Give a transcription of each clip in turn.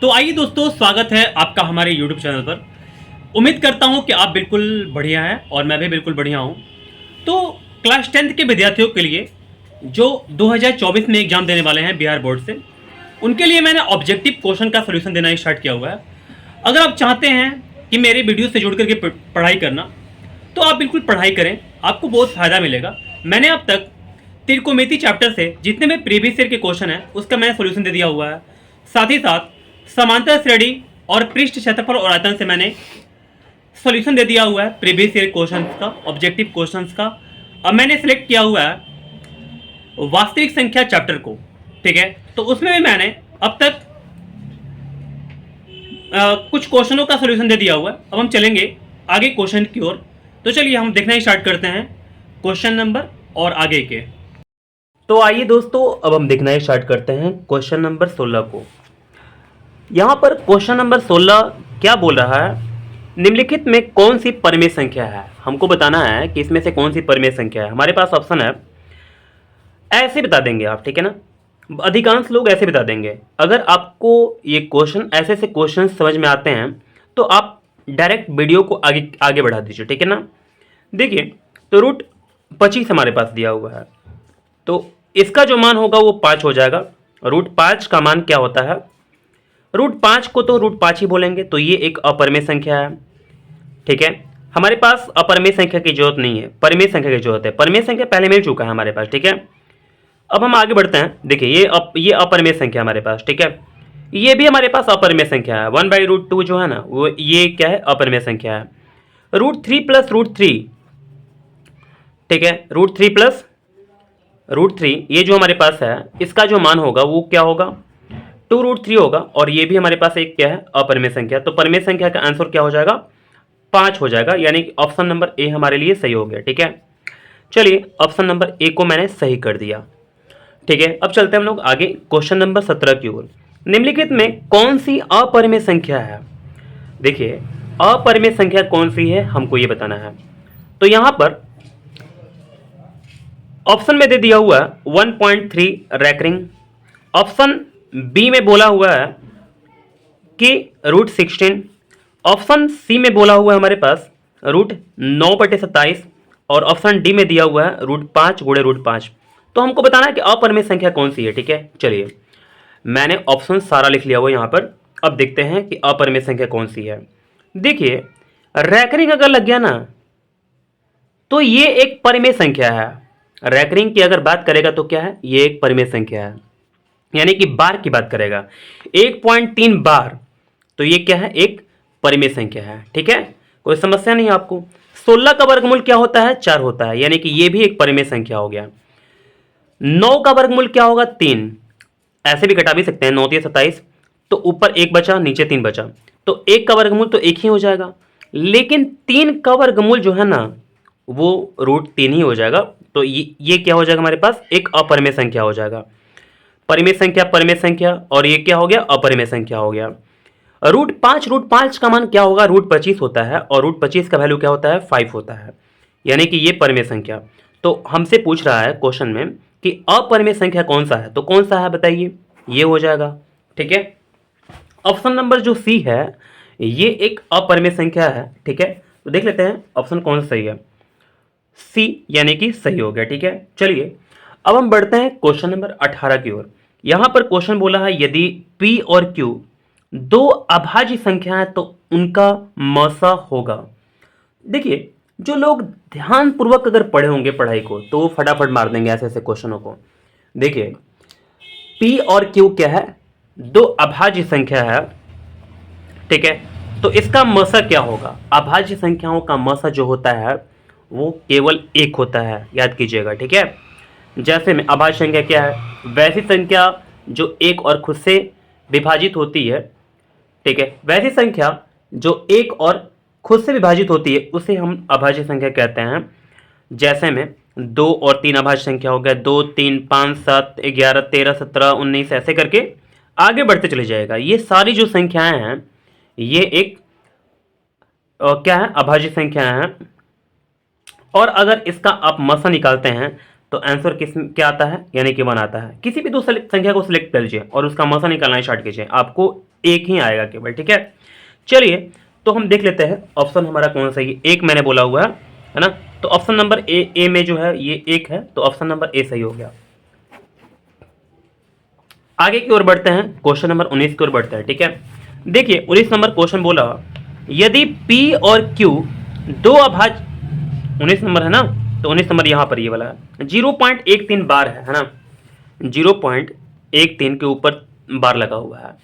तो आइए दोस्तों, स्वागत है आपका हमारे YouTube चैनल पर। उम्मीद करता हूं कि आप बिल्कुल बढ़िया हैं और मैं भी बिल्कुल बढ़िया हूं। तो क्लास 10th के विद्यार्थियों के लिए जो 2024 में एग्जाम देने वाले हैं बिहार बोर्ड से, उनके लिए मैंने ऑब्जेक्टिव क्वेश्चन का सोल्यूशन देना स्टार्ट किया हुआ है। अगर आप चाहते हैं कि मेरे वीडियो से जुड़ करके पढ़ाई करना, तो आप बिल्कुल पढ़ाई करें, आपको बहुत फ़ायदा मिलेगा। मैंने अब तक त्रिकोणमिति चैप्टर से जितने भी प्रीवियस ईयर के क्वेश्चन हैं उसका मैंने सोल्यूशन दे दिया हुआ है। साथ ही साथ समांतर श्रेणी और पृष्ठ क्षेत्रफल और आयतन से मैंने सॉल्यूशन दे दिया हुआ है प्रीवियस ईयर क्वेश्चंस का, ऑब्जेक्टिव क्वेश्चंस का। अब मैंने सिलेक्ट किया हुआ है वास्तविक संख्या चैप्टर को, ठीक है। तो उसमें भी मैंने अब तक कुछ क्वेश्चनों का सॉल्यूशन दे दिया हुआ है। अब हम चलेंगे आगे क्वेश्चन की ओर। तो चलिए हम देखना स्टार्ट करते हैं क्वेश्चन नंबर और आगे के। तो आइए दोस्तों, अब हम देखना स्टार्ट करते हैं क्वेश्चन नंबर 16 को। यहाँ पर क्वेश्चन नंबर 16 क्या बोल रहा है, निम्नलिखित में कौन सी परिमेय संख्या है। हमको बताना है कि इसमें से कौन सी परिमेय संख्या है। हमारे पास ऑप्शन है, ऐसे बता देंगे आप, ठीक है ना। अधिकांश लोग ऐसे बता देंगे। अगर आपको ये क्वेश्चन ऐसे से क्वेश्चन समझ में आते हैं तो आप डायरेक्ट वीडियो को आगे आगे बढ़ा दीजिए, ठीक है ना। देखिए, तो रूट 25 हमारे पास दिया हुआ है, तो इसका जो मान होगा वो 5 हो जाएगा। रूट 5 का मान क्या होता है, रूट 5 को तो रूट 5 ही बोलेंगे। तो ये एक अपरिमेय संख्या है, ठीक है। हमारे पास अपरिमेय संख्या की जरूरत नहीं है, परिमेय संख्या की जरूरत है। परिमेय संख्या पहले मिल चुका है हमारे पास, ठीक है। अब हम आगे बढ़ते हैं। देखिए, ये अपरिमेय संख्या हमारे पास, ठीक है। ये भी हमारे पास अपरिमेय संख्या है। 1/√2 जो है ना, वो ये क्या है, अपरिमेय संख्या है। रूट 3 प्लस रूट 3, ठीक है। रूट 3 प्लस रूट 3, ये जो हमारे पास है, इसका जो मान होगा वो क्या होगा, 2√3 होगा। और ये भी हमारे पास एक क्या है, अपरिमेय संख्या। तो परिमेय संख्या का आंसर क्या हो जाएगा, 5 हो जाएगा। यानी कि ऑप्शन नंबर ए हमारे लिए सही हो गया, ठीक है। चलिए, ऑप्शन नंबर ए को मैंने सही कर दिया, ठीक है। अब चलते हैं हम लोग आगे क्वेश्चन नंबर 17 की ओर। निम्नलिखित में कौन सी अपरिमेय संख्या है। देखिए, अपरिमेय संख्या कौन सी है हमको ये बताना है। तो यहां पर ऑप्शन में दे दिया हुआ है 1.3 रैकरिंग। ऑप्शन बी में बोला हुआ है कि रूट 16। ऑप्शन सी में बोला हुआ है हमारे पास रूट 9/27। और ऑप्शन डी में दिया हुआ है रूट 5 गुणे रूट 5। तो हमको बताना है कि अपरिमेय संख्या कौन सी है, ठीक है। चलिए, मैंने ऑप्शन सारा लिख लिया हुआ यहाँ पर। अब देखते हैं कि अपरिमेय संख्या कौन सी है। देखिए, रैकरिंग अगर लग गया ना तो ये एक परिमेय संख्या है। रैकरिंग की अगर बात करेगा तो क्या है, ये एक परिमेय संख्या है, यानी कि बार की बात करेगा 1.3 बार। तो ये क्या है, एक परिमेय संख्या है, ठीक है। कोई समस्या नहीं आपको। 16 का वर्गमूल क्या होता है, 4 होता है, यानी कि ये भी एक परिमेय संख्या हो गया। 9 का वर्गमूल क्या होगा, 3। ऐसे भी घटा भी सकते हैं, 9 3 27। तो ऊपर 1 बचा, नीचे 3 बचा। तो 1 का वर्गमूल तो 1 ही हो जाएगा, लेकिन 3 का वर्गमूल जो है ना वो रूट 3 ही हो जाएगा। तो ये क्या हो जाएगा, हमारे पास एक अपरिमेय संख्या हो जाएगा। परिमेय संख्या, परिमेय संख्या, और ये क्या हो गया, अपरिमेय संख्या हो गया। रूट 5 का मान क्या होगा, रूट 25 होता है। और रूट 25 का वैल्यू क्या होता है, 5 होता है, यानी कि ये परिमेय संख्या। तो हमसे पूछ रहा है क्वेश्चन में कि अपरिमेय संख्या कौन सा है, तो कौन सा है बताइए, ये हो जाएगा, ठीक है। ऑप्शन नंबर जो सी है ये एक अपरिमेय संख्या है, ठीक है। तो देख लेते हैं ऑप्शन कौन सा सही है, सी यानी कि सही हो गया, ठीक है। चलिए, अब हम बढ़ते हैं क्वेश्चन नंबर 18 की ओर। यहां पर क्वेश्चन बोला है, यदि P और Q दो अभाज्य संख्या है तो उनका मसा होगा। देखिए, जो लोग ध्यान पूर्वक अगर पढ़े होंगे पढ़ाई को तो वो फटाफट मार देंगे ऐसे ऐसे क्वेश्चनों को। देखिए, P और Q क्या है, दो अभाज्य संख्या है, ठीक है। तो इसका मसा क्या होगा, अभाज्य संख्याओं का मसा जो होता है वो केवल 1 होता है, याद कीजिएगा, ठीक है। जैसे में अभाज्य संख्या क्या है, वैसी संख्या जो एक और खुद से विभाजित होती है, ठीक है। वैसी संख्या जो एक और खुद से विभाजित होती है उसे हम अभाज्य संख्या कहते हैं। जैसे में 2 और 3 अभाज्य संख्या हो गया, 2 3 5 7 11 13 17 19, ऐसे करके आगे बढ़ते चले जाएगा। ये सारी जो संख्याएं हैं ये एक क्या है, अभाज्य संख्या है। और अगर इसका आप मसा निकालते हैं तो आंसर क्या आता है, यानी कि 1 आता है। किसी भी दो संख्या को सिलेक्ट कर लीजिए और उसका मसा निकालना स्टार्ट कीजिए, आपको एक ही आएगा केवल, ठीक है। चलिए तो हम देख लेते हैं ऑप्शन हमारा कौन सा है। एक मैंने बोला हुआ है ना, तो ऑप्शन नंबर ए में जो है ये एक है, तो ऑप्शन नंबर ए सही हो गया। आगे की ओर बढ़ते हैं, क्वेश्चन नंबर 19 की ओर बढ़ते हैं, ठीक है। देखिए 19 नंबर क्वेश्चन बोला, यदि P और Q दो अभाज्य, 19 नंबर है ना, तो 19 नंबर यहां पर ये वाला है, 0.13 बार है ना, 0.13 के ऊपर बार लगा हुआ है।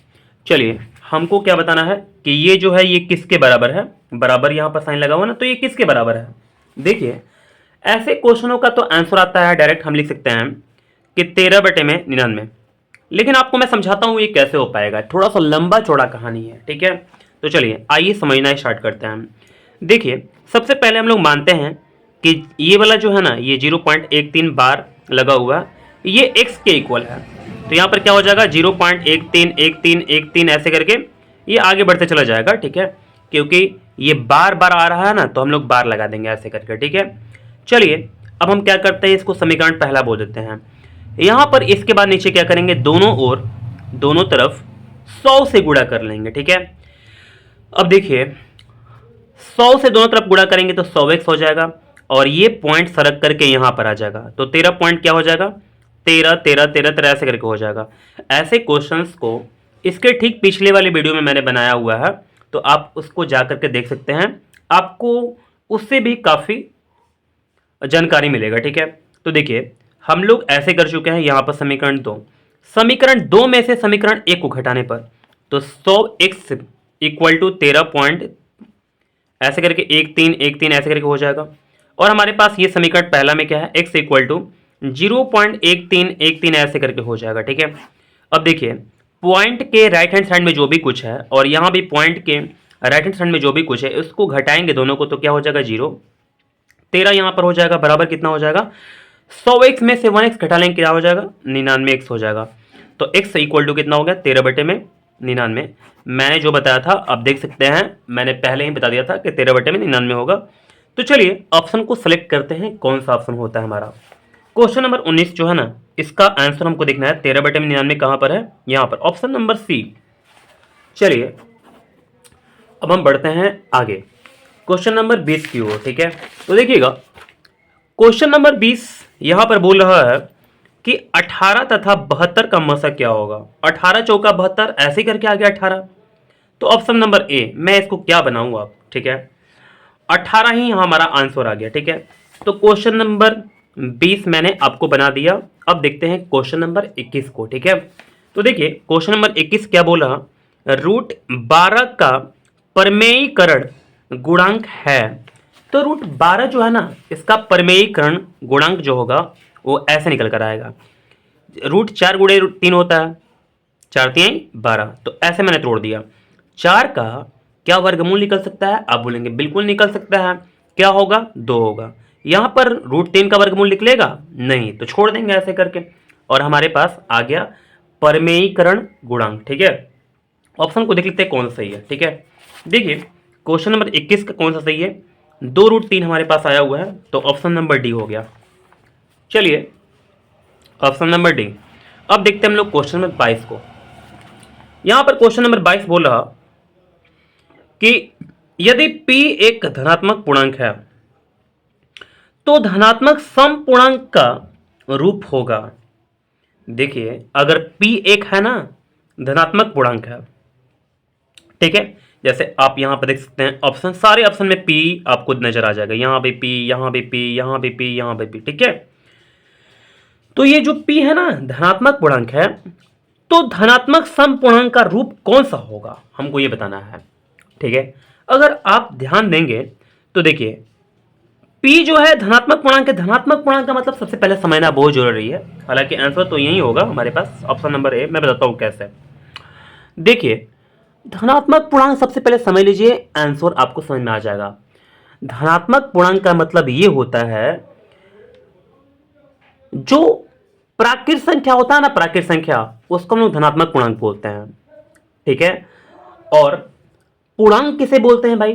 चलिए हमको क्या बताना है कि ये जो है ये किसके बराबर है, बराबर यहां पर साइन लगा हुआ ना, तो ये किसके बराबर है। देखिए ऐसे क्वेश्चनों का तो आंसर आता है डायरेक्ट, हम लिख सकते हैं कि 13/99। लेकिन आपको मैं समझाता हूं ये कैसे हो पाएगा, थोड़ा सा लंबा चौड़ा कहानी है, ठीक है। तो चलिए आइए समझना स्टार्ट करते हैं। देखिए सबसे पहले हम लोग मानते हैं कि ये वाला जो है ना, ये 0.13 बार लगा हुआ है, ये x के इक्वल है। तो यहाँ पर क्या हो जाएगा, 0.131313 ऐसे करके ये आगे बढ़ते चला जाएगा, ठीक है। क्योंकि ये बार बार आ रहा है ना, तो हम लोग बार लगा देंगे ऐसे करके, ठीक है। चलिए अब हम क्या करते हैं, इसको समीकरण पहला बोल देते हैं। यहाँ पर इसके बाद नीचे क्या करेंगे, दोनों ओर दोनों तरफ 100 से गुणा कर लेंगे, ठीक है। अब देखिए 100 से दोनों तरफ गुणा करेंगे तो 100x हो जाएगा, और ये पॉइंट सरक करके यहाँ पर आ जाएगा, तो 13 पॉइंट क्या हो जाएगा, 13 13 13 13 ऐसे करके हो जाएगा। ऐसे क्वेश्चंस को इसके ठीक पिछले वाले वीडियो में मैंने बनाया हुआ है, तो आप उसको जा करके देख सकते हैं, आपको उससे भी काफ़ी जानकारी मिलेगा, ठीक है। तो देखिए हम लोग ऐसे कर चुके हैं, यहाँ पर समीकरण दो में से समीकरण एक को घटाने पर, तो 100x इक्वल टू 13 पॉइंट ऐसे करके 13 ऐसे करके हो जाएगा। और हमारे पास ये समीकरण पहला में क्या है, x इक्वल टू 0.1313 ऐसे करके हो जाएगा, ठीक है। अब देखिए पॉइंट के राइट हैंड साइड में जो भी कुछ है, और यहाँ भी पॉइंट के राइट हैंड साइड में जो भी कुछ है, उसको घटाएंगे दोनों को, तो क्या हो जाएगा 0, 13 यहाँ पर हो जाएगा, बराबर कितना हो जाएगा, 100x में से 1x घटा लेंगे क्या हो जाएगा, 99x हो जाएगा। तो x इक्वल टू कितना हो गया, 13/99। मैंने जो बताया था आप देख सकते हैं, मैंने पहले ही बता दिया था कि 13/99 होगा। तो चलिए ऑप्शन को सेलेक्ट करते हैं, कौन सा ऑप्शन होता है हमारा। क्वेश्चन नंबर 19 जो है ना, इसका आंसर हमको देखना है, 13/99 कहाँ पर है, यहाँ पर ऑप्शन नंबर सी। चलिए अब हम बढ़ते हैं आगे, क्वेश्चन नंबर 20 की ओर, ठीक है। तो देखिएगा क्वेश्चन नंबर 20 यहां पर बोल रहा है कि 18 तथा 72 का मसा क्या होगा। 18 चौका 72 ऐसे करके आ गया 18, तो ऑप्शन नंबर ए, मैं इसको क्या बनाऊंगा, ठीक है, 18 ही हमारा आंसर आ गया, ठीक है। तो क्वेश्चन नंबर 20 मैंने आपको बना दिया। अब देखते हैं क्वेश्चन नंबर 21 को, ठीक है। तो देखिए क्वेश्चन नंबर 21 क्या बोला, √12 का परमेयीकरण गुणांक है। तो √12 जो है ना, इसका परमेयीकरण गुणांक जो होगा वो ऐसे निकल कर आएगा, √4 गुणे √3 होता है, 4 3 12, तो ऐसे मैंने तोड़ दिया। 4 का क्या वर्गमूल निकल सकता है, आप बोलेंगे बिल्कुल निकल सकता है, क्या होगा, 2 होगा। यहाँ पर √3 का वर्गमूल निकलेगा नहीं, तो छोड़ देंगे ऐसे करके, और हमारे पास आ गया परमेयीकरण गुणांक, ठीक है। ऑप्शन को देख लेते हैं कौन सा सही है, ठीक है। देखिए क्वेश्चन नंबर 21 का कौन सा सही है, 2√3 हमारे पास आया हुआ है, तो ऑप्शन नंबर डी हो गया। चलिए ऑप्शन नंबर डी। अब देखते हैं हम लोग क्वेश्चन नंबर 22 को। यहां पर क्वेश्चन नंबर 22 बोल रहा कि यदि p एक धनात्मक पूर्णांक है तो धनात्मक समपूर्णांक का रूप होगा। देखिए अगर p एक है ना, धनात्मक पूर्णांक है, ठीक है, जैसे आप यहां पर देख सकते हैं ऑप्शन, सारे ऑप्शन में p आपको नजर आ जाएगा, यहां भी p, यहां भी p, यहां भी p, यहां भी p, ठीक है। तो ये जो p है ना, धनात्मक पूर्णांक है, तो धनात्मक समपूर्णांक का रूप कौन सा होगा, हमको ये बताना है, ठीक है। अगर आप ध्यान देंगे तो देखिए p जो है धनात्मक पूर्णांक है, धनात्मक पूर्णांक का मतलब सबसे पहले समझना बहुत जरूरी है, हालांकि आंसर तो यही होगा हमारे पास, ऑप्शन नंबर ए। मैं बताता हूं कैसे। देखिए धनात्मक पूर्णांक सबसे पहले समझ लीजिए, आंसर आपको समझ में आ जाएगा। धनात्मक पूर्णांक का मतलब ये होता है, जो प्राकृत संख्या होता है ना, प्राकृत संख्या, उसको हम लोग धनात्मक पूर्णांक बोलते हैं, ठीक है। और पूर्णांक किसे बोलते हैं भाई,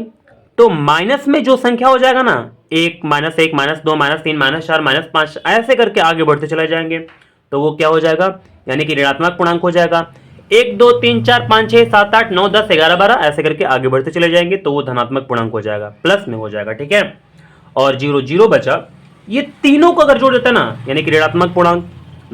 तो माइनस में जो संख्या हो जाएगा ना, 1 -1 -2 -3 -4 -5 ऐसे करके आगे बढ़ते चले जाएंगे, तो वो क्या हो जाएगा, यानी कि ऋणात्मक पूर्णांक हो जाएगा। 1 2 3 4 5 6 7 8 9 10 11 12 ऐसे करके आगे बढ़ते चले जाएंगे तो वो धनात्मक पूर्णांक हो जाएगा, प्लस में हो जाएगा, ठीक है। और 0 0 बचा, ये तीनों को अगर जोड़ देते हैं ना, यानी कि ऋणात्मक पूर्णांक,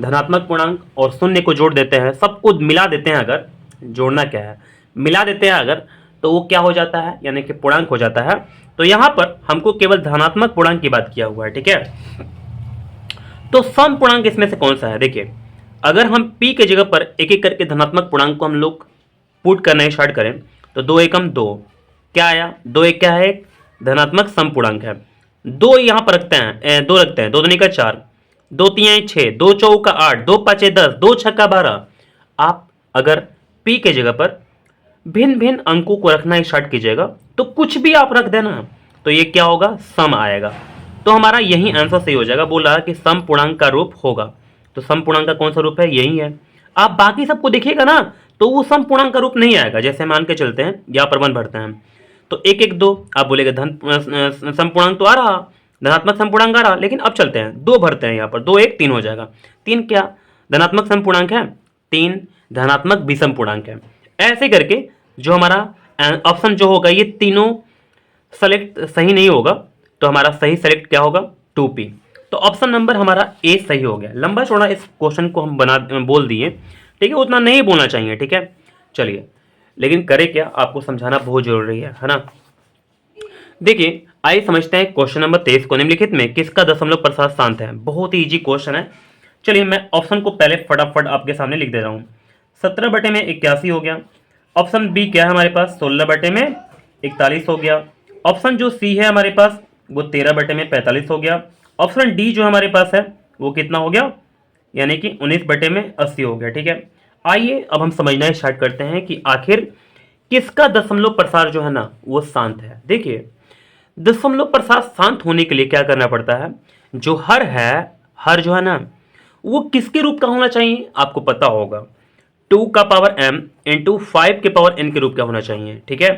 धनात्मक पूर्णांक और शून्य को जोड़ देते हैं, सबको मिला देते हैं, अगर जोड़ना क्या है, मिला देते हैं अगर, तो वो क्या हो जाता है, यानी कि पूर्णांक हो जाता है। तो यहां पर हमको केवल धनात्मक पूर्णांक की बात किया हुआ है, ठीक है। तो सम पूर्णांक इसमें से कौन सा है, देखिए अगर हम p के जगह पर एक एक करके धनात्मक पूर्णांक को हम लोग पुट करना स्टार्ट करें तो 2 एकम 2 क्या आया, 2 एक क्या है, एक धनात्मक सम पूर्णांक है। 2 यहां पर रखते हैं, 2 रखते हैं, 2 दूनी का 4, 2 तीन 6, 2 चौका 8, 2 पाँचे 10, 2 छक्का 12। आप अगर p के जगह पर भिन्न भिन्न अंकों को रखना स्टार्ट कीजिएगा तो कुछ भी आप रख देना तो ये क्या होगा, सम आएगा। तो हमारा यही आंसर सही हो जाएगा। बोला कि सम पूर्णांक का रूप होगा, तो सम पूर्णांक का कौन सा रूप है, यही है। आप बाकी सबको देखिएगा ना तो वो सम पूर्णांक का रूप नहीं आएगा। जैसे मान के चलते हैं यहाँ पर 1 भरते हैं तो 1 1 2, आप बोलेगा धन सम पूर्णांक तो आ रहा, धनात्मक सम पूर्णांक आ रहा, लेकिन अब चलते हैं 2 भरते हैं यहाँ पर, 2 1 3 हो जाएगा। 3 क्या धनात्मक सम पूर्णांक है, 3 धनात्मक विषम पूर्णांक है। ऐसे करके जो हमारा ऑप्शन जो होगा ये तीनों सेलेक्ट सही नहीं होगा, तो हमारा सही सेलेक्ट क्या होगा, 2p। तो ऑप्शन नंबर हमारा ए सही हो गया। लंबा चौड़ा इस क्वेश्चन को हम बोल दिए, ठीक है, उतना नहीं बोलना चाहिए, ठीक है। चलिए, लेकिन करे क्या, आपको समझाना बहुत जरूरी है ना। देखिए आइए समझते हैं क्वेश्चन नंबर 23 को। निम्नलिखित में किसका दशमलव प्रसार शांत है। बहुत ही इजी क्वेश्चन है। चलिए मैं ऑप्शन को पहले फटाफट आपके सामने लिख दे रहा हूँ। 17 बटे में 81 हो गया। ऑप्शन बी क्या है हमारे पास, 16 बटे में 41 हो गया। ऑप्शन जो सी है हमारे पास वो 13 बटे में 45 हो गया। ऑप्शन डी जो हमारे पास है वो कितना हो गया, यानी कि 19 बटे में 80 हो गया, ठीक है। आइए अब हम समझना स्टार्ट करते हैं कि आखिर किसका दशमलव प्रसार जो है ना वो शांत है। देखिए दशमलव प्रसार शांत होने के लिए क्या करना पड़ता है, जो हर है, हर जो है ना वो किसके रूप का होना चाहिए, आपको पता होगा 2 का पावर m इंटू 5 के पावर n के रूप का होना चाहिए, ठीक है।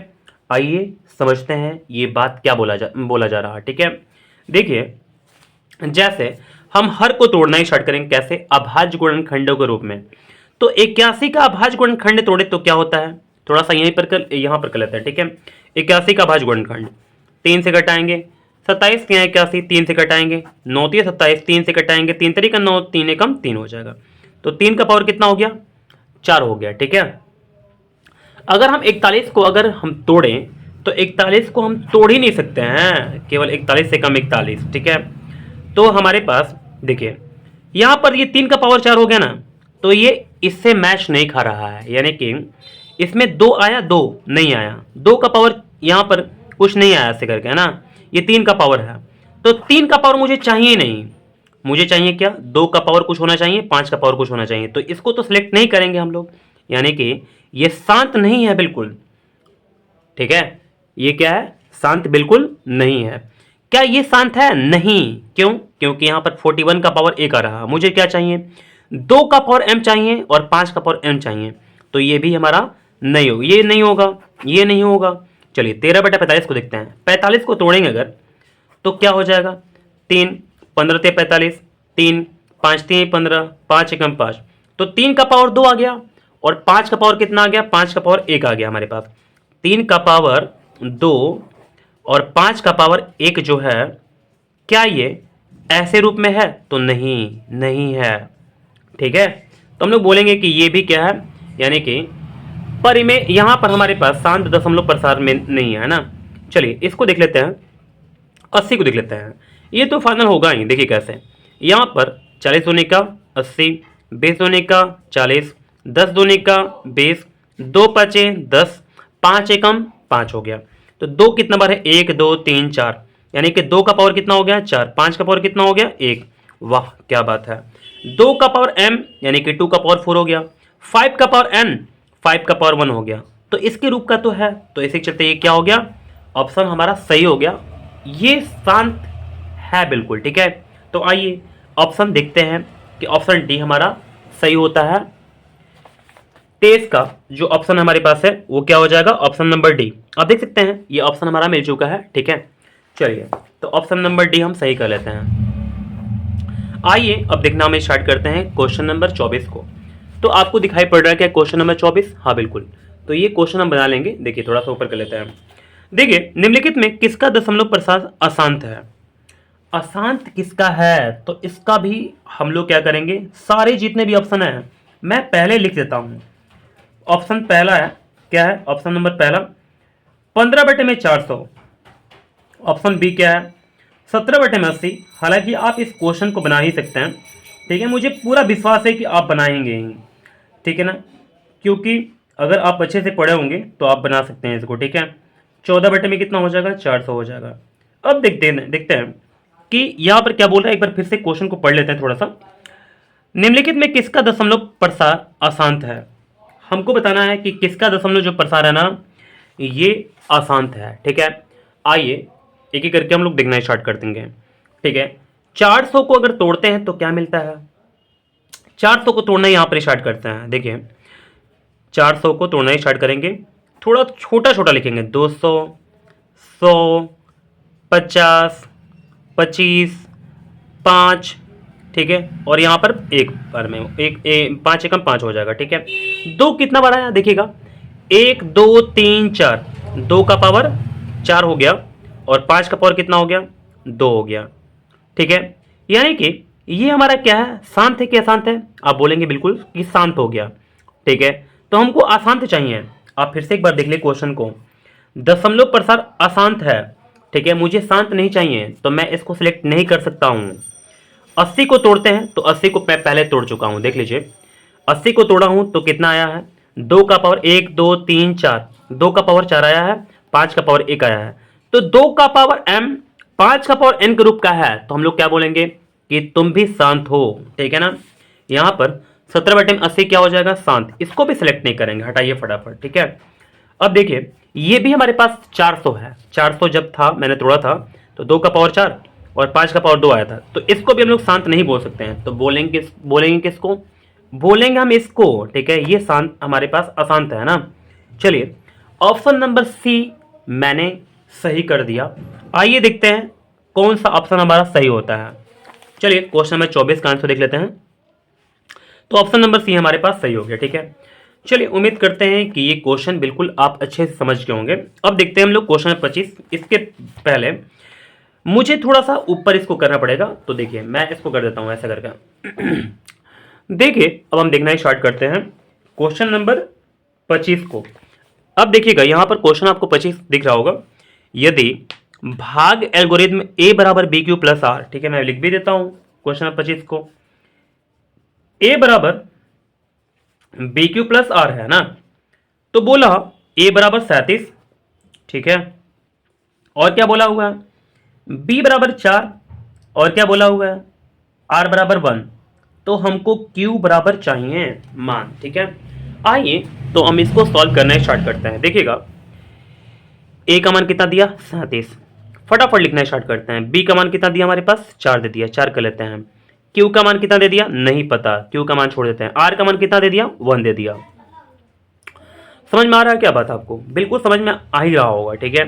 आइए समझते हैं ये बात क्या बोला जा रहा है, ठीक है। देखिए जैसे हम हर को तोड़ना ही स्टार्ट करेंगे, कैसे, अभाज्य गुणनखंडों के रूप में। तो 81 का अभाज्य गुणनखंड तोड़े तो क्या होता है, थोड़ा सा यहाँ पर कर लेते हैं, ठीक है। 81 का अभाज्य गुणनखंड 3 से घटाएंगे, 27 के 81 3 से घटाएंगे, 9 3 27 3 से घटाएंगे, 3 तरीका 9, 3 एकम 3 हो जाएगा। तो 3 का पावर कितना हो गया, 4 हो गया, ठीक है। अगर हम 41 को अगर हम तोड़ें तो 41 को हम तोड़ ही नहीं सकते हैं, केवल 41 से कम 41, ठीक है। तो हमारे पास देखिए यहाँ पर ये 3 का पावर 4 हो गया ना, तो ये इससे मैच नहीं खा रहा है, यानी कि इसमें 2 आया, 2 नहीं आया, 2 का पावर यहाँ पर कुछ नहीं आया ऐसे करके, है ना। ये 3 का पावर है, तो 3 का पावर मुझे चाहिए नहीं, मुझे चाहिए क्या, 2 का पावर कुछ होना चाहिए, 5 का पावर कुछ होना चाहिए। तो इसको तो सिलेक्ट नहीं करेंगे हम लोग, यानी कि ये शांत नहीं है बिल्कुल, ठीक है। ये क्या है, शांत बिल्कुल नहीं है। क्या ये शांत है, नहीं, क्यों, क्योंकि यहाँ पर 41 का पावर 1 आ रहा है, मुझे क्या चाहिए, 2 का पावर m चाहिए और 5 का पावर n चाहिए, तो ये भी हमारा नहीं होगा, ये नहीं होगा, ये नहीं होगा। चलिए 13 बटा 45 को देखते हैं। 45 को तोड़ेंगे अगर तो क्या हो जाएगा, 3 15 ते 45, 3 5 3 15, 5 एकम 5, तो 3 का पावर 2 आ गया और 5 का पावर कितना आ गया, 5 का पावर 1 आ गया हमारे पास। 3 का पावर 2 और 5 का पावर 1 जो है, क्या ये ऐसे रूप में है, तो नहीं, नहीं है, ठीक है। तो हम लोग बोलेंगे कि ये भी क्या है, यानी कि पर में यहाँ पर हमारे पास शांत दशमलव प्रसार में नहीं है ना। चलिए इसको देख लेते हैं, 80 को देख लेते हैं। ये तो फाइनल होगा ही, देखिए कैसे, यहाँ पर 40 दूनी का 80, 20 दूनी का 40, 10 दूनी का 20, 2 पाँचे 10, 5 एकम 5 हो गया। तो 2 कितना बार है, 1 2 3 4, यानी कि 2 का पावर कितना हो गया, 4, 5 का पावर कितना हो गया, 1। वाह क्या बात है। 2 का पावर m यानी कि 2 का पावर 4 हो गया। 5 का पावर n, 5 का पावर 1 हो गया, तो इसके रूप का तो है, तो इसी के चलते ये क्या हो गया, ऑप्शन हमारा सही हो गया, ये शांत है बिल्कुल, ठीक है। तो आइए ऑप्शन देखते हैं कि ऑप्शन डी हमारा सही होता है। 23 का जो ऑप्शन हमारे पास है वो क्या हो जाएगा, ऑप्शन नंबर डी। आप देख सकते हैं ये ऑप्शन हमारा मिल चुका है, ठीक है। चलिए तो ऑप्शन नंबर डी हम सही कर लेते हैं। आइए अब देखना हम स्टार्ट करते हैं क्वेश्चन नंबर 24 को। तो आपको दिखाई पड़ रहा है क्या क्वेश्चन नंबर 24? हाँ बिल्कुल। तो ये क्वेश्चन हम बना लेंगे। देखिए थोड़ा सा ऊपर कर लेते हैं। देखिए निम्नलिखित में किसका दशमलव प्रसार अशांत है? अशांत किसका है? तो इसका भी हम लोग क्या करेंगे, सारे जितने भी ऑप्शन है मैं पहले लिख देता हूं। ऑप्शन पहला है, क्या है ऑप्शन नंबर पहला, 15/400। ऑप्शन बी क्या है, 17/80। हालांकि आप इस क्वेश्चन को बना ही सकते हैं, ठीक है, मुझे पूरा विश्वास है कि आप बनाएंगे ही, ठीक है ना, क्योंकि अगर आप अच्छे से पढ़े होंगे तो आप बना सकते हैं इसको, ठीक है। 14 में कितना हो जाएगा, 400 हो जाएगा। अब देखते हैं कि यहां पर क्या बोल रहा है। एक बार फिर से क्वेश्चन को पढ़ लेते हैं थोड़ा सा। निम्नलिखित में किसका दशमलव प्रसार अशांत है? हमको बताना है कि किसका दशमलव जो प्रसार है ना ये अशांत है, ठीक है। आइए एक एक करके हम लोग देखना स्टार्ट कर देंगे, ठीक है। 400 को अगर तोड़ते हैं तो क्या मिलता है? 400 को तोड़ना यहां पर स्टार्ट करते हैं। देखिए 400 को तोड़ना ही स्टार्ट करेंगे, थोड़ा छोटा छोटा लिखेंगे। 200, 100, 50, 25, 5, ठीक है। और यहाँ पर एक बार में एक 5 एकम 5 हो जाएगा, ठीक है। दो कितना बार आया देखिएगा, 1 2 3 4, 2 का पावर 4 हो गया और 5 का पावर कितना हो गया, 2 हो गया, ठीक है। यानी कि ये हमारा क्या है, शांत है कि अशांत है? आप बोलेंगे बिल्कुल कि शांत हो गया, ठीक है। तो हमको अशांत चाहिए। आप फिर से एक बार देख ले क्वेश्चन को, दशमलव प्रसार अशांत है, ठीक है, मुझे शांत नहीं चाहिए, तो मैं इसको सिलेक्ट नहीं कर सकता हूं। 80 को तोड़ते हैं तो 80 को मैं पहले तोड़ चुका हूं, देख लीजिए 80 को तोड़ा हूं तो कितना आया है, 2 का पावर 1 2 3 4, 2 का पावर 4 आया है, 5 का पावर 1 आया है। तो 2 का पावर m 5 का पावर n के रूप का है, तो हम लोग क्या बोलेंगे कि तुम भी शांत हो, ठीक है ना। यहां पर 17/80 क्या हो जाएगा, शांत। इसको भी सिलेक्ट नहीं करेंगे, हटाइए फटाफट, ठीक है। अब देखिए ये भी हमारे पास 400 है। 400 जब था मैंने तोड़ा था तो 2 का पावर 4 और 5 का पावर 2 आया था, तो इसको भी हम लोग शांत नहीं बोल सकते हैं। तो बोलेंगे किसको, बोलेंगे हम इसको, ठीक है। ये शांत हमारे पास अशांत है ना। चलिए ऑप्शन नंबर सी मैंने सही कर दिया। आइए देखते हैं कौन सा ऑप्शन हमारा सही होता है। चलिए क्वेश्चन नंबर 24 का आंसर देख लेते हैं। तो ऑप्शन नंबर सी हमारे पास सही हो गया, ठीक है। चलिए उम्मीद करते हैं कि ये क्वेश्चन बिल्कुल आप अच्छे से समझ गए होंगे। अब देखते हैं हम लोग क्वेश्चन नंबर 25। इसके पहले मुझे थोड़ा सा ऊपर इसको करना पड़ेगा, तो देखिए मैं इसको कर देता हूं ऐसा करके। देखिए अब हम देखना स्टार्ट करते हैं क्वेश्चन नंबर 25 को। अब देखिएगा यहां पर क्वेश्चन आपको 25 दिख रहा होगा। यदि भाग एल्गोरिथम a बराबर बी क्यू प्लस आर, ठीक है, मैं लिख भी देता हूं क्वेश्चन नंबर 25 को। a बराबर बी क्यू प्लस आर है ना, तो बोला a बराबर 37, ठीक है, और क्या बोला हुआ है, b बराबर 4, और क्या बोला हुआ है, r बराबर 1। तो हमको q बराबर चाहिए मान, ठीक है। आइए तो हम इसको सॉल्व करना स्टार्ट करते हैं। देखिएगा a का मान कितना दिया, 37, फटाफट लिखना स्टार्ट करते हैं। b का मान कितना दिया हमारे पास, 4 दे दिया, 4 कर लेते हैं। q का मान कितना दे दिया, नहीं पता, q का मान छोड़ देते हैं। r का मान कितना दे दिया, 1 दे दिया। समझ में आ रहा है क्या बात आपको? बिल्कुल समझ में आ ही रहा होगा, ठीक है।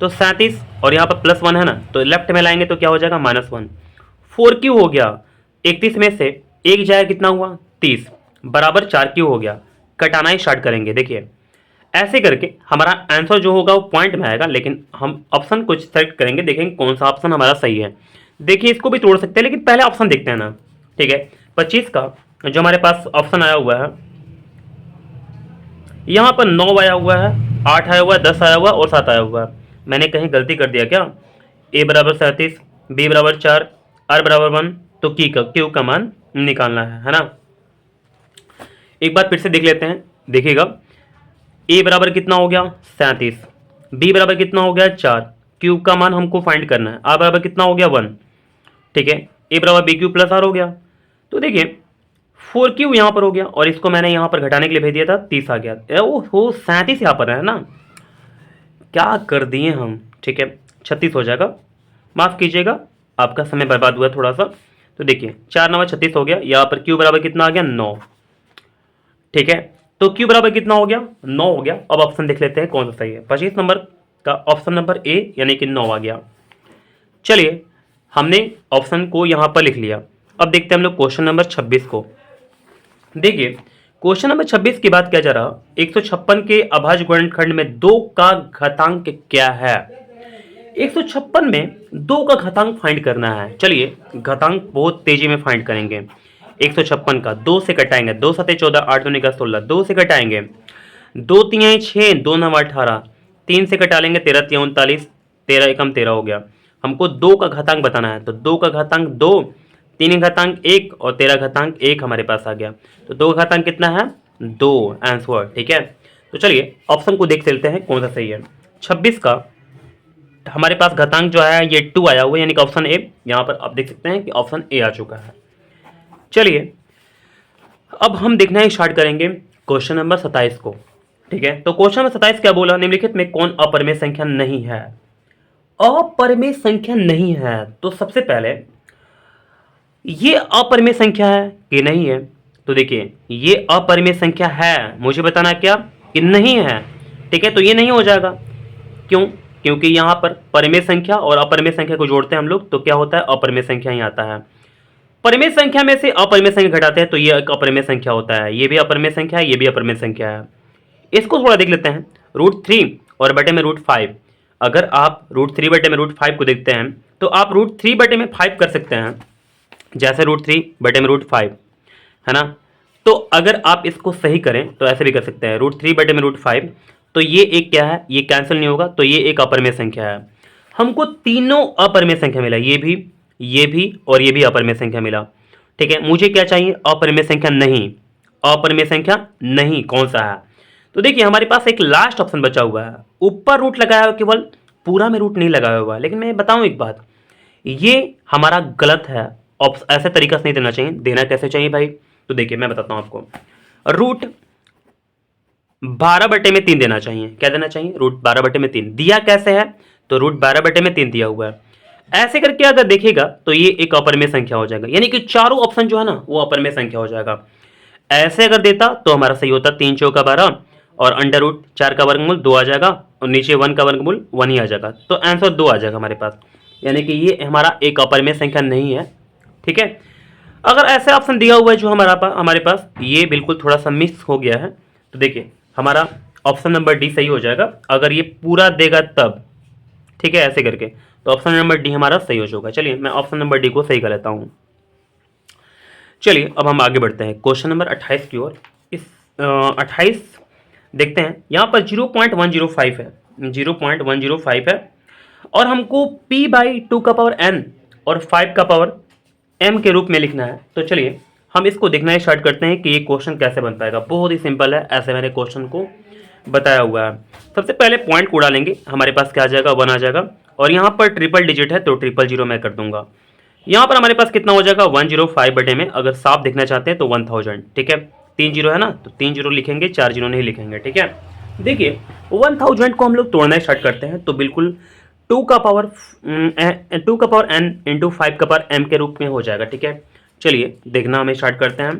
तो 37 और यहाँ पर +1 है ना, तो लेफ्ट में लाएंगे तो क्या हो जाएगा, -1। 4q हो गया, 31 में से एक जाए कितना हुआ, 30, बराबर 4q हो गया। कटाना ही स्टार्ट करेंगे। देखिए ऐसे करके हमारा आंसर जो होगा वो पॉइंट में आएगा, लेकिन हम ऑप्शन कुछ सेलेक्ट करेंगे, देखेंगे कौन सा ऑप्शन हमारा सही है। देखिए इसको भी तोड़ सकते हैं, लेकिन पहले ऑप्शन देखते हैं ना, ठीक है। 25 का जो हमारे पास ऑप्शन आया हुआ है, यहाँ पर 9 आया हुआ है, 8 आया हुआ है, 10 आया हुआ है और 7 आया हुआ है। मैंने कहीं गलती कर दिया क्या? a बराबर 37, b बराबर 4, r बराबर 1, तो क्यू का मान निकालना है ना। एक बार फिर से देख लेते हैं। देखिएगा a बराबर कितना हो गया, 37, b बराबर कितना हो गया, 4, क्यू का मान हमको फाइंड करना है, r बराबर कितना हो गया, 1, ठीक है। a बराबर बी क्यू प्लस आर हो गया। तो देखिए 4q यहाँ पर हो गया और इसको मैंने यहाँ पर घटाने के लिए भेज दिया था, 30 आ गया। ओहो 37 यहाँ पर है ना, क्या कर दिए हम, ठीक है। 36 हो जाएगा, माफ़ कीजिएगा आपका समय बर्बाद हुआ थोड़ा सा। तो देखिए 4 9 36 हो गया। यहाँ पर q बराबर कितना आ गया, 9, ठीक है। तो q बराबर कितना हो गया, 9 हो गया। अब ऑप्शन देख लेते हैं कौन सा सही है। 25 नंबर का ऑप्शन नंबर ए यानी कि 9 आ गया। चलिए हमने ऑप्शन को यहाँ पर लिख लिया। अब देखते हैं हम लोग क्वेश्चन नंबर 26 को। देखिए क्वेश्चन नंबर 26 की बात किया जा रहा, 156 के अभाज्य गुणनखंड में 2 का घातांक क्या है। 156 में 2 का घातांक फाइंड करना है। चलिए घातांक बहुत तेजी में फाइंड करेंगे। 156 का 2 से कटाएंगे, 2 7 14, 8 2 का 16, 2 से कटाएंगे, 2 3 6, 2 9 18, 3 से कटा लेंगे, 13 3 39, 13 एकम 13 हो गया। हमको 2 का घातांक बताना है, तो 2 का घातांक 2, 3 घातांक 1 और 13 घातांक 1 हमारे पास आ गया। तो 2 घातांक कितना है, 2 आंसर। ठीक है, तो चलिए ऑप्शन को देख लेते हैं कौन सा सही है। 26 का हमारे पास घातांक जो है ये 2 आया हुआ है, यानी कि ऑप्शन ए। यहाँ पर आप देख सकते हैं कि ऑप्शन ए आ चुका है। चलिए अब हम देखना स्टार्ट करेंगे क्वेश्चन नंबर 27 को। ठीक है, तो क्वेश्चन नंबर 27 क्या बोला, निम्नलिखित में कौन अपरिमेय संख्या नहीं है। अपरिमेय संख्या नहीं है, तो सबसे पहले ये अपरिमेय संख्या है कि नहीं है। तो देखिए ये अपरिमेय संख्या है, मुझे बताना क्या कि नहीं है। ठीक है, तो ये नहीं हो जाएगा। क्यों? क्योंकि यहाँ पर परिमेय संख्या और अपरिमेय संख्या को जोड़ते हैं हम लोग, तो क्या होता है, अपरिमेय संख्या ही आता है। परिमेय संख्या में से अपरिमेय संख्या घटाते हैं तो ये एक अपरिमेय संख्या होता है। ये भी अपरिमेय संख्या है, ये भी अपरिमेय संख्या है। इसको थोड़ा देख लेते हैं। √3 और बटे में √5, अगर आप √3 बटे में √5 को देखते हैं तो आप √3 बटे में 5 कर सकते हैं, जैसे √3 बटे में √5 है ना। तो अगर आप इसको सही करें तो ऐसे भी कर सकते हैं, √3 बटे में √5, तो ये एक क्या है, ये कैंसिल नहीं होगा, तो ये एक अपरिमेय संख्या है। हमको तीनों अपरिमेय संख्या मिला, ये भी और ये भी अपरिमेय संख्या मिला। ठीक है, मुझे क्या चाहिए, अपरिमेय संख्या नहीं। अपरिमेय संख्या नहीं कौन सा है, तो देखिए हमारे पास एक लास्ट ऑप्शन बचा हुआ है, ऊपर रूट लगाया हुआ, केवल पूरा में रूट नहीं लगाया हुआ है। लेकिन मैं बताऊं एक बात, ये हमारा गलत है। ऐसे तरीका से नहीं देना चाहिए। देना कैसे चाहिए भाई, तो देखिए मैं बताता हूं आपको। √12/3 देना चाहिए। क्या देना चाहिए, √12/3। दिया कैसे है, तो √12/3 दिया हुआ है। ऐसे करके अगर देखिएगा तो ये एक अपरिमेय संख्या हो जाएगा, यानी कि चारों ऑप्शन जो है ना वो अपरिमेय संख्या हो जाएगा। ऐसे अगर देता तो हमारा सही होता 3 चौका 12 और √4 का वर्गमूल 2 आ जाएगा और नीचे 1 का वर्गमूल 1 ही आ जाएगा, तो आंसर 2 आ जाएगा हमारे पास, यानी कि ये हमारा एक अपरिमेय संख्या नहीं है। ठीक है, अगर ऐसे ऑप्शन दिया हुआ है जो हमारे पास ये बिल्कुल थोड़ा सा मिस हो गया है, तो देखिए हमारा ऑप्शन नंबर डी सही हो जाएगा अगर ये पूरा देगा तब। ठीक है, ऐसे करके तो ऑप्शन नंबर डी हमारा सही हो जाएगा। चलिए मैं ऑप्शन नंबर डी को सही कर लेता हूँ। चलिए अब हम आगे बढ़ते हैं क्वेश्चन नंबर 28 की ओर। इस 28 देखते हैं, यहाँ पर 0.105 है, 0.105 है और हमको p/2n और 5 का पावर m के रूप में लिखना है। तो चलिए हम इसको देखना स्टार्ट करते हैं कि ये क्वेश्चन कैसे बन पाएगा। बहुत ही सिंपल है, ऐसे मैंने क्वेश्चन को बताया हुआ है। सबसे पहले पॉइंट को उड़ा लेंगे, हमारे पास क्या आ जाएगा, 1 आ जाएगा और यहाँ पर ट्रिपल डिजिट है तो 000 मैं कर दूंगा। यहाँ पर हमारे पास कितना हो जाएगा, 105 बटे में, अगर साफ देखना चाहते हैं तो 1000। ठीक है, 3 जीरो है ना, तो 3 जीरो लिखेंगे, 4 जीरो नहीं लिखेंगे। ठीक है, देखिए 1000 को हम लोग तोड़ना स्टार्ट करते हैं तो बिल्कुल 2 का पावर n इंटू 5 का पावर m के रूप में हो जाएगा। ठीक है, चलिए देखना हमें स्टार्ट करते हैं।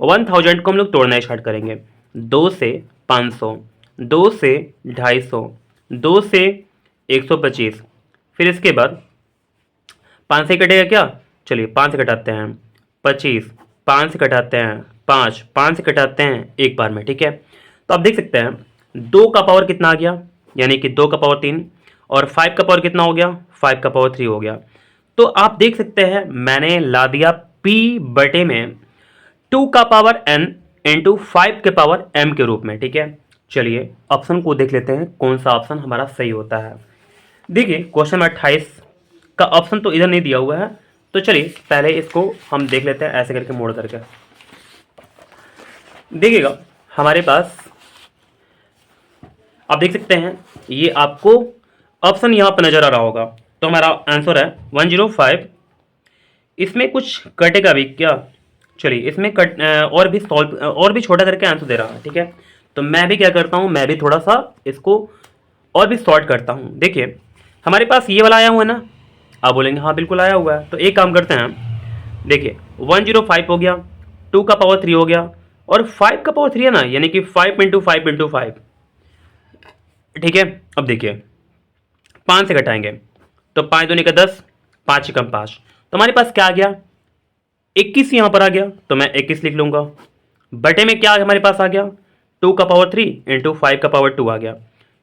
1000 को हम लोग तोड़ना स्टार्ट करेंगे, 2 से 500, 2 से 250, 2 से 125, फिर इसके बाद 5 से कटेगा क्या, चलिए 5 से कटाते हैं 25, 5 से कटाते हैं 5, 5 से कटाते हैं एक बार में। ठीक है, तो आप देख सकते हैं 2 का पावर कितना आ गया, यानी कि 2 का पावर 3 और 5 का पावर कितना हो गया, 5 का पावर 3 हो गया। तो आप देख सकते हैं मैंने ला दिया p बटे में 2 का पावर n इंटू 5 के पावर m के रूप में। ठीक है, चलिए ऑप्शन को देख लेते हैं कौन सा ऑप्शन हमारा सही होता है। देखिए क्वेश्चन 28 का ऑप्शन तो इधर नहीं दिया हुआ है, तो चलिए पहले इसको हम देख लेते हैं ऐसे करके मोड़ करके। देखिएगा हमारे पास आप देख सकते हैं ये आपको ऑप्शन यहाँ पर नजर आ रहा होगा, तो हमारा आंसर है 105। इसमें कुछ कटेगा भी क्या, चलिए इसमें और भी छोटा करके आंसर दे रहा है। ठीक है, तो मैं भी क्या करता हूँ, मैं भी थोड़ा सा इसको और भी शॉर्ट करता हूँ। देखिए हमारे पास ये वाला आया हुआ है ना, आप बोलेंगे हाँ बिल्कुल आया हुआ है, तो एक काम करते हैं, देखिए 105 हो गया, 2 का पावर 3 हो गया और 5 का पावर 3 है ना, यानी कि 5 इंटू 5 इंटू 5। ठीक है, अब देखिए 5 से घटाएंगे तो 5 दूनी का 10, 5 कम 5, तो हमारे पास क्या आ गया, 21 यहाँ पर आ गया, तो मैं 21 लिख लूंगा बटे में क्या हमारे पास आ गया, 2 का पावर 3 इंटू 5 का पावर 2 आ गया।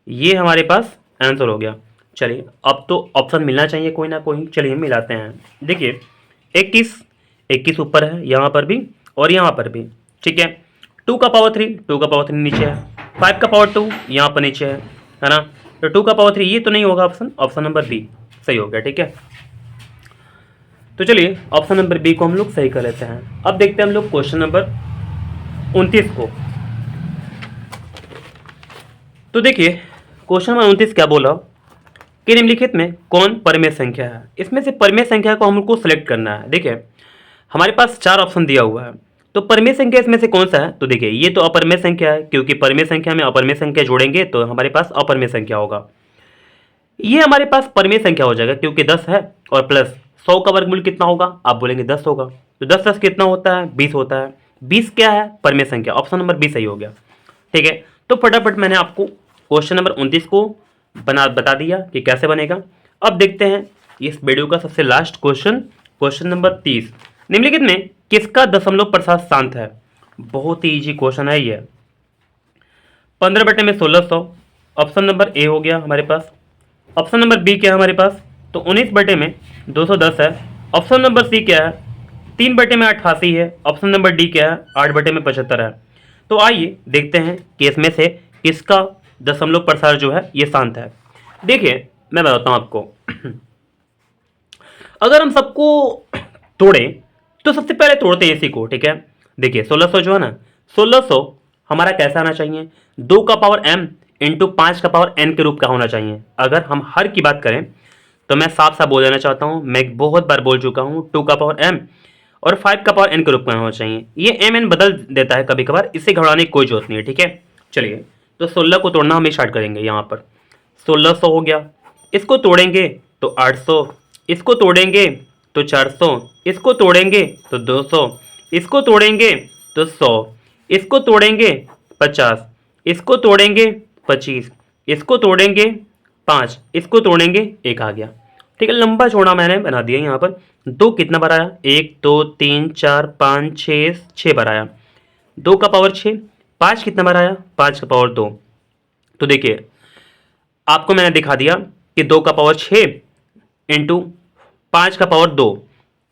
ये हमारे पास आंसर हो गया। चलिए अब तो ऑप्शन मिलना चाहिए कोई ना कोई, चलिए मिलाते हैं। देखिए 21 ऊपर है यहाँ पर भी और यहाँ पर भी, ठीक है। 2 का पावर 3 नीचे है, 5 का पावर 2 यहाँ पर नीचे है ना। तो 2 का पावर 3 ये तो नहीं होगा ऑप्शन, ऑप्शन नंबर बी सही हो गया, ठीक है। तो चलिए ऑप्शन नंबर बी को हम लोग सही कर लेते हैं। अब देखते हैं हम लोग क्वेश्चन नंबर 29 को। तो देखिए क्वेश्चन नंबर 29 क्या बोला कि निम्नलिखित में कौन परिमेय संख्या है। इसमें से परिमेय संख्या को हमको सेलेक्ट करना है। देखिए हमारे पास 4 ऑप्शन दिया हुआ है, तो परिमेय संख्या इसमें से कौन सा है। तो देखिए ये तो अपरिमेय संख्या है, क्योंकि परिमेय संख्या में अपरिमेय संख्या जोड़ेंगे तो हमारे पास अपरिमेय संख्या होगा। ये हमारे पास परिमेय संख्या हो जाएगा, क्योंकि 10 है और प्लस 100 का वर्गमूल कितना होगा, आप बोलेंगे 10 होगा। तो 10 10 कितना होता है, 20 होता है। 20 क्या है, परिमेय संख्या। ऑप्शन नंबर बी सही हो गया, ठीक है। तो फटाफट मैंने आपको क्वेश्चन नंबर 29 को बता दिया कि कैसे बनेगा। अब देखते हैं इस वीडियो का सबसे लास्ट क्वेश्चन, क्वेश्चन नंबर 30। निम्नलिखित में किसका दशमलव प्रसार शांत है। बहुत ही इजी क्वेश्चन है ये। 15 बटे में 1600, ऑप्शन नंबर ए हो गया हमारे पास। ऑप्शन नंबर बी क्या है हमारे पास, तो 19 बटे में 210 है। ऑप्शन नंबर सी क्या है, 3 बटे में 88 है। ऑप्शन नंबर डी क्या है, 8 बटे में 75 है। तो आइए देखते हैं कि इसमें से किसका दशमलव प्रसार जो है ये शांत है। देखिए मैं बताता हूं आपको अगर हम सबको तोड़ें तो सबसे पहले तोड़ते हैं इसी को, ठीक है। देखिए 1600 जो है ना, 1600 हमारा कैसा आना चाहिए, 2 का पावर m इंटू 5 का पावर n के रूप का होना चाहिए। अगर हम हर की बात करें तो मैं साफ साफ बोल देना चाहता हूं, मैं बहुत बार बोल चुका हूं, 2 का पावर m और 5 का पावर n के रूप में होना चाहिए। ये m n बदल देता है कभी कभार, इससे घबराने की कोई जरूरत नहीं है, ठीक है। चलिए तो 16 को तोड़ना हम स्टार्ट करेंगे। यहाँ पर 1600 हो गया, इसको तोड़ेंगे तो 800, इसको तोड़ेंगे तो 400, इसको तोड़ेंगे तो 200, इसको तोड़ेंगे तो 100, इसको तोड़ेंगे 50, इसको तोड़ेंगे 25, इसको तोड़ेंगे 5, इसको तोड़ेंगे 1 आ गया, ठीक है। लंबा चौड़ा मैंने बना दिया। यहाँ पर 2 कितना बार आया, 1 2 3 4 5 6 बार आया। 2 का पावर 6, 5 कितना बार आया, 5 का पावर 2। तो देखिए आपको मैंने दिखा दिया कि 2 का पावर 6 इंटू 5 का पावर 2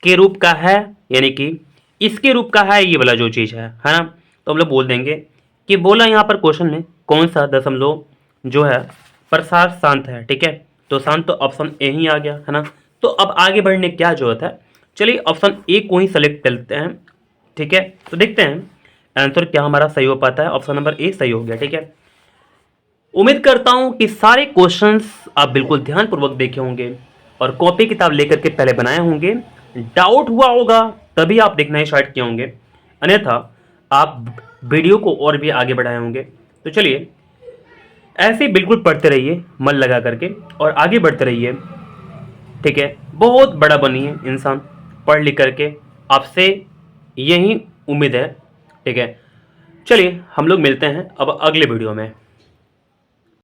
के रूप का है, यानी कि इसके रूप का है ये वाला जो चीज़ है ना। तो हम लोग बोल देंगे कि बोला यहाँ पर क्वेश्चन में कौन सा दशमलव जो है प्रसार शांत है, ठीक है। तो शांत तो ऑप्शन ए ही आ गया, है ना। तो अब आगे बढ़ने की क्या जरूरत है, चलिए ऑप्शन ए को ही सेलेक्ट कर लेते हैं, ठीक है। तो देखते हैं आंसर क्या हमारा सही हो पाता है। ऑप्शन नंबर ए सही हो गया, ठीक है। उम्मीद करता हूं कि सारे क्वेश्चंस आप बिल्कुल ध्यानपूर्वक देखे होंगे और कॉपी किताब लेकर के पहले बनाए होंगे। डाउट हुआ होगा तभी आप देखना स्टार्ट किए होंगे, अन्यथा आप वीडियो को और भी आगे बढ़ाए होंगे। तो चलिए ऐसे बिल्कुल पढ़ते रहिए मन लगा करके और आगे बढ़ते रहिए, ठीक है। बहुत बड़ा बनिए इंसान पढ़ लिख करके, आपसे यही उम्मीद है, ठीक है। चलिए हम लोग मिलते हैं अब अगले वीडियो में।